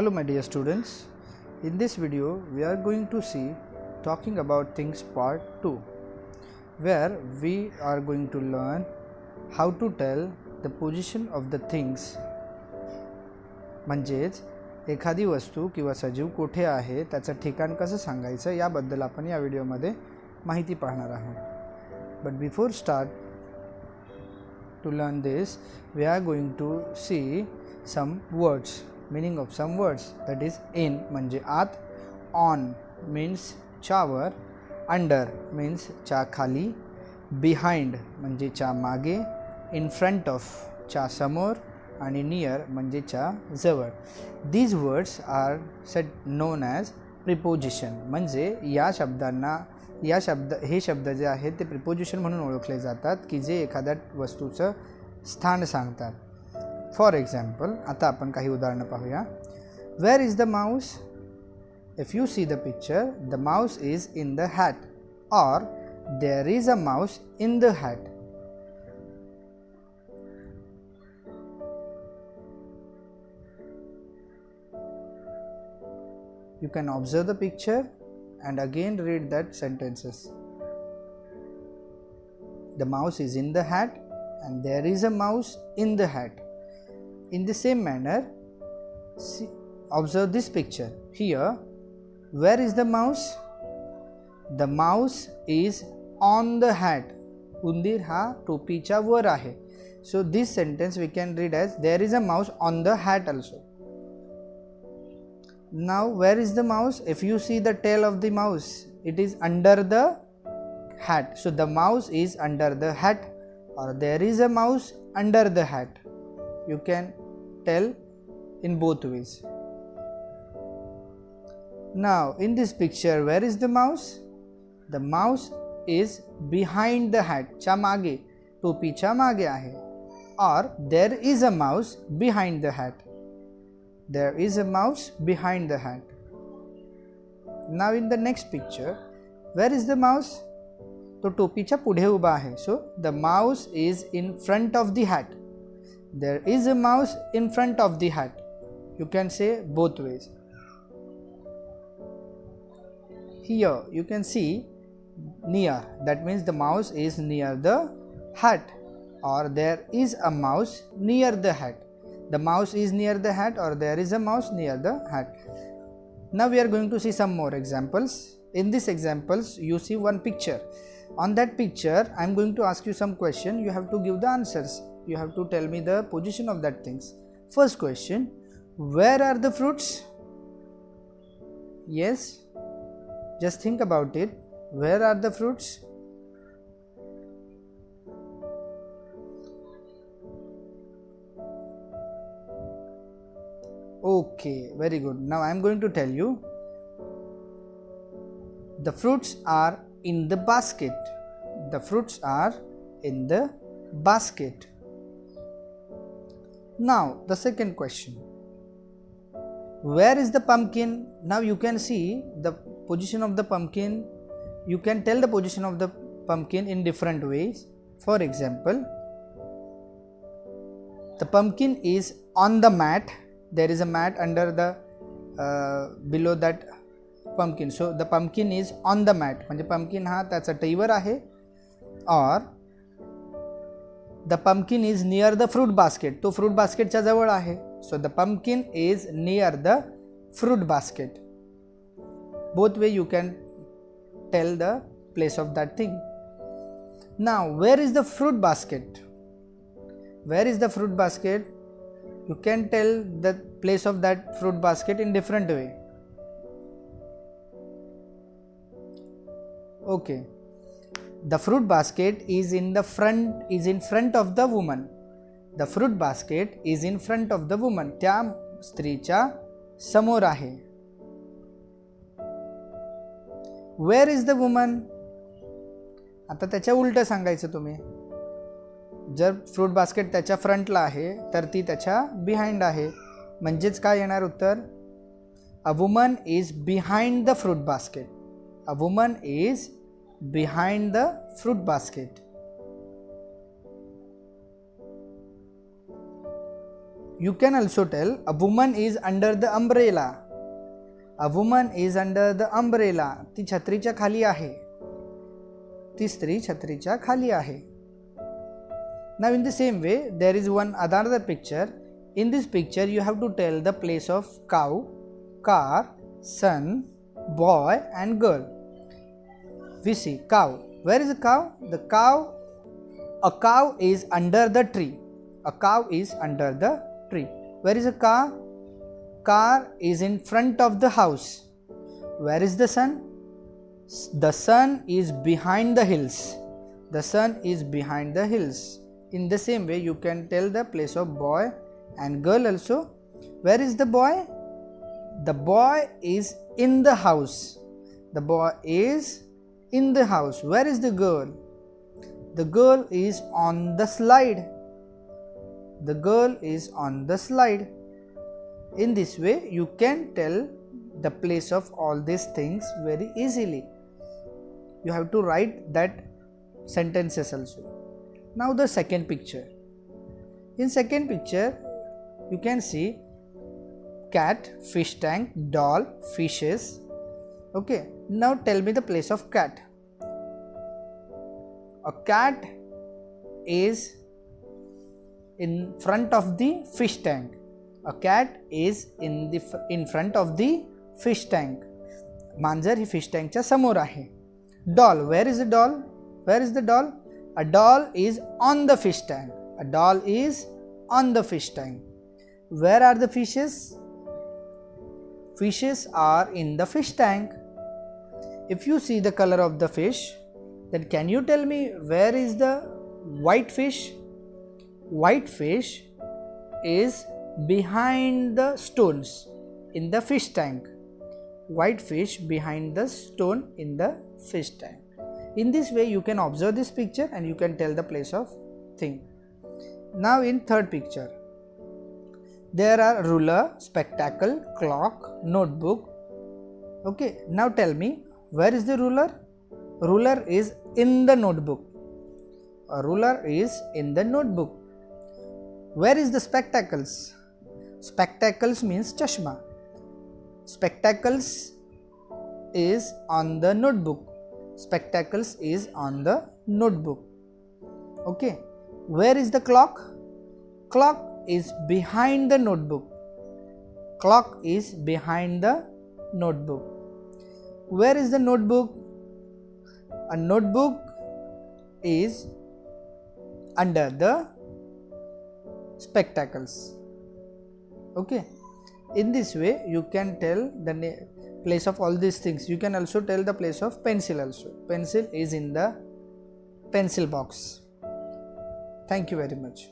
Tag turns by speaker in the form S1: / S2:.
S1: Hello my dear students, in this video we are going to see talking about things part 2, where we are going to learn how to tell the position of the things. म्हणजेच एखादी वस्तू किंवा सजीव कुठे आहे त्याचं ठिकाण कसं सांगायचं याबद्दल आपण या व्हिडिओमध्ये माहिती पाहणार आहोत. But before start to learn this, we are going to see some words, meaning of some words, that is in म्हणजे आत, on means च्यावर, under means च्या खाली, behind म्हणजे च्या मागे, in front of च्या समोर आणि near म्हणजे च्या जवळ. These words are said known as preposition. म्हणजे या शब्दांना हे शब्द जे आहेत ते प्रिपोजिशन म्हणून ओळखले जातात की जे एखाद्या वस्तूचं स्थान सांगतात. फॉर एक्झाम्पल, आता आपण काही उदाहरणं पाहूया. Where is the Mouse? If you see the picture, the Mouse is in the hat, or their is a mouse in the hat. You can observe the picture and again read that sentences. The mouse is in the hat and there is a mouse in the hat. In the same manner, observe this picture. Here, where is the mouse? The mouse is on the hat. उंदीर हा टोपीच्या वर आहे. So this sentence we can read as there is a mouse on the hat also. Now where is the mouse? If you see the tail of the mouse, it is under the hat. So the mouse is under the hat, or there is a mouse under the hat. You can tell in both ways. Now in this picture, where is the mouse? The mouse is behind the hat. च्या मागे, टोपीच्या मागे आहे. Or there is a mouse behind the hat. There is a mouse behind the hat. Now in the next picture, where is the mouse? तो टोपीच्या पुढे उभा आहे. So the mouse is in front of the hat. There is a mouse in front of the hat. You can say both ways. Here you can see near. That means the mouse is near the hat, or there is a mouse near the hat. The mouse is near the hat, or there is a mouse near the hat. Now we are going to see some more examples. In these examples, you see one picture. On that picture, I am going to ask you some question. You have to give the answers. You have to tell me the position of that things. First question: where are the fruits? Yes, just think about it. Where are the fruits? Okay, very good. Now I am going to tell you. The fruits are in the basket. The fruits are in the basket. Now the second question. Where is the pumpkin? Now you can see the position of the pumpkin. You can tell the position of the pumpkin in different ways. For example, the pumpkin is on the mat. There is a mat under the below that pumpkin. So the pumpkin is on the mat. म्हणजे pumpkin हा त्याचा टईवर आहे. Or the pumpkin is near the fruit basket. तो fruit basket च्या जवळ आहे. So the pumpkin is near the fruit basket. Both way you can tell the place of that thing. Now where is the fruit basket? Where is the fruit basket? You can tell the place of that fruit basket in different way. Okay, the fruit basket is in front of the woman. The fruit basket is in front of the woman. त्या स्त्रीच्या समोर आहे. Where is the woman? आता त्याच्या उलट सांगायचं तुम्ही. जर फ्रूट बास्केट त्याच्या फ्रंटला आहे तर ती त्याच्या बिहाइंड आहे. म्हणजेच काय येणार उत्तर? A woman is behind the fruit basket. A woman is behind the fruit basket. you can also tell a woman is under the umbrella. A woman is under the umbrella. ती छत्रीच्या खाली आहे. ती स्त्री छत्रीच्या खाली आहे. Now in the same way, there is one another picture. In this picture, you have to tell the place of cow, car, sun, boy and girl. We see cow. Where is the cow? A cow is under the tree. A cow is under the tree. Where is a car? Car is in front of the house. Where is the sun? The sun is behind the hills. The sun is behind the hills. In the same way, you can tell the place of boy and girl also. Where is the boy? The boy is in the house. The boy is in the house. Where is the girl? The girl is on the slide. The girl is on the slide. In this way, you can tell the place of all these things very easily. You have to write that sentences also. Now the second picture. In second picture, you can see cat, fish tank, doll, fishes. Okay. Now tell me the place of cat. A cat is in front of the fish tank. A cat is in front of the fish tank. मांजर ही fish tank च्या समोर आहे. Doll. Where is the doll? Where is the doll? A doll is on the fish tank. A doll is on the fish tank. Where are the fishes? Fishes are in the fish tank. If you see the color of the fish, then can you tell me where is the white fish? White fish is behind the stones in the fish tank. White fish behind the stone in the fish tank. In this way, you can observe this picture and you can tell the place of thing. Now in third picture, there are ruler, spectacle, clock, notebook. Okay, now tell me, where is the ruler? Ruler is in the notebook. A ruler is in the notebook. Where is the spectacles? Spectacles means chashma. Spectacles is on the notebook. Spectacles is on the notebook. Okay. Where is the clock? Clock is behind the notebook. Clock is behind the notebook. Where is the notebook? A notebook is under the spectacles. Okay. In this way, you can tell the place of all these things. You can also tell the place of pencil also. Pencil is in the pencil box. Thank you very much.